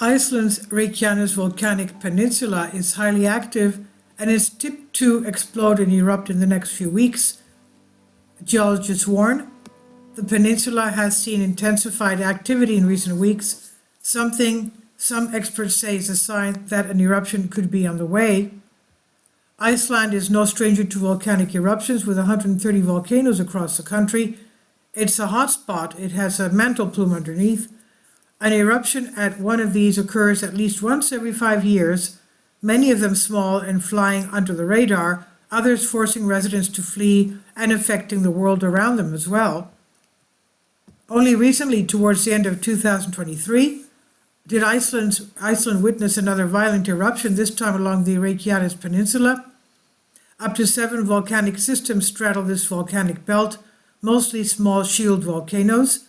Iceland's Reykjanes volcanic peninsula is highly active and is tipped to explode and erupt in the next few weeks. Geologists warn the peninsula has seen intensified activity in recent weeks, something some experts say is a sign that an eruption could be on the way. Iceland is no stranger to volcanic eruptions, with 130 volcanoes across the country. It's a hotspot. It has a mantle plume underneath. An eruption at one of these occurs at least once every 5 years, many of them small and flying under the radar, others forcing residents to flee and affecting the world around them as well. Only recently, towards the end of 2023, did Iceland witness another violent eruption, this time along the Reykjanes Peninsula. Up to 7 volcanic systems straddle this volcanic belt, mostly small shield volcanoes.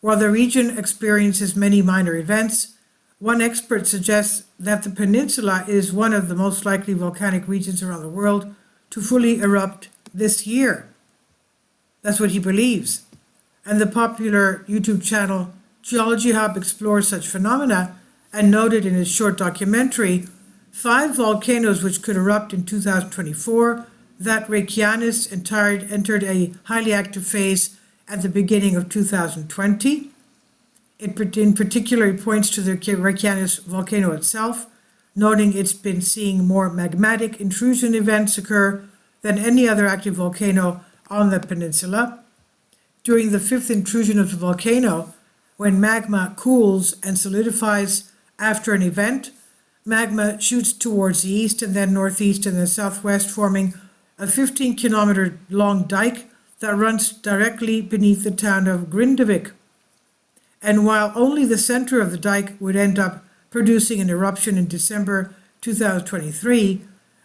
While the region experiences many minor events, one expert suggests that the peninsula is one of the most likely volcanic regions around the world to fully erupt this year. That's what he believes. And the popular YouTube channel Geology Hub explores such phenomena and noted in his short documentary 5 volcanoes which could erupt in 2024, that Reykjanes entered a highly active phase at the beginning of 2020. It in particular points to the Reykjanes volcano itself, noting it's been seeing more magmatic intrusion events occur than any other active volcano on the peninsula. During the 5th intrusion of the volcano, when magma cools and solidifies after an event, magma shoots towards the east and then northeast and then southwest, forming a 15-kilometer long dike that runs directly beneath the town of Grindavik. And while only the center of the dike would end up producing an eruption in December 2023,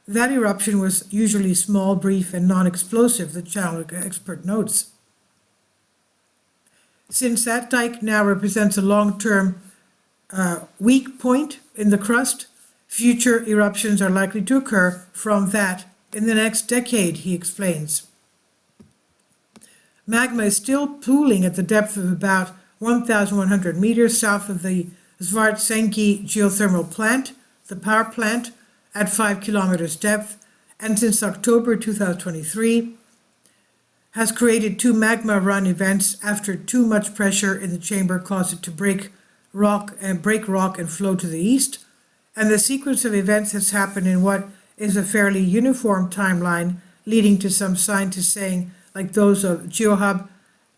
that eruption was usually small, brief, and non-explosive, the channel expert notes. Since that dike now represents a long-term weak point in the crust, future eruptions are likely to occur from that in the next decade, he explains. Magma is still pooling at the depth of about 1,100 meters south of the Svartsengi geothermal plant, the power plant, at 5 kilometers depth, and since October 2023, has created 2 magma run events after too much pressure in the chamber caused it to break rock and flow to the east. And the sequence of events has happened in what is a fairly uniform timeline, leading to some scientists saying, like those of GeoHub,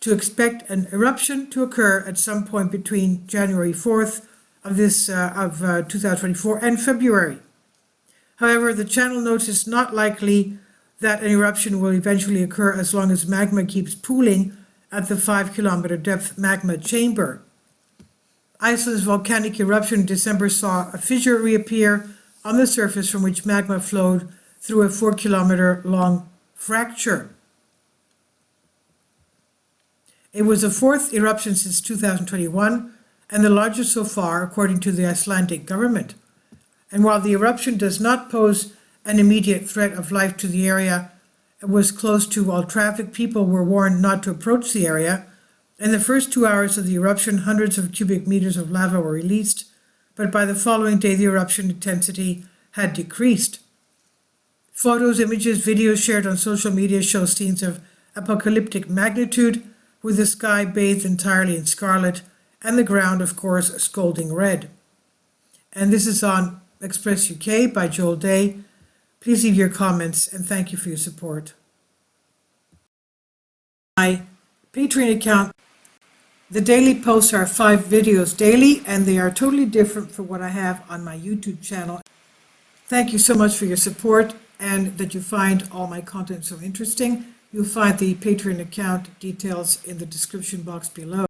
to expect an eruption to occur at some point between January 4th of 2024 and February. However, the channel notes it's not likely that an eruption will eventually occur as long as magma keeps pooling at the 5-kilometer depth magma chamber. Iceland's volcanic eruption in December saw a fissure reappear on the surface from which magma flowed through a 4-kilometer long fracture. It was the 4th eruption since 2021 and the largest so far, according to the Icelandic government. And while the eruption does not pose an immediate threat of life to the area, it was close to all traffic, people were warned not to approach the area. In the first 2 hours of the eruption, hundreds of cubic meters of lava were released, but by the following day, the eruption intensity had decreased. Photos, images, videos shared on social media show scenes of apocalyptic magnitude, with the sky bathed entirely in scarlet and the ground, of course, scalding red. And this is on Express UK by Joel Day. Please leave your comments and thank you for your support. My Patreon account, the daily posts are 5 videos daily, and they are totally different from what I have on my YouTube channel. Thank you so much for your support and that you find all my content so interesting. You'll find the Patreon account details in the description box below.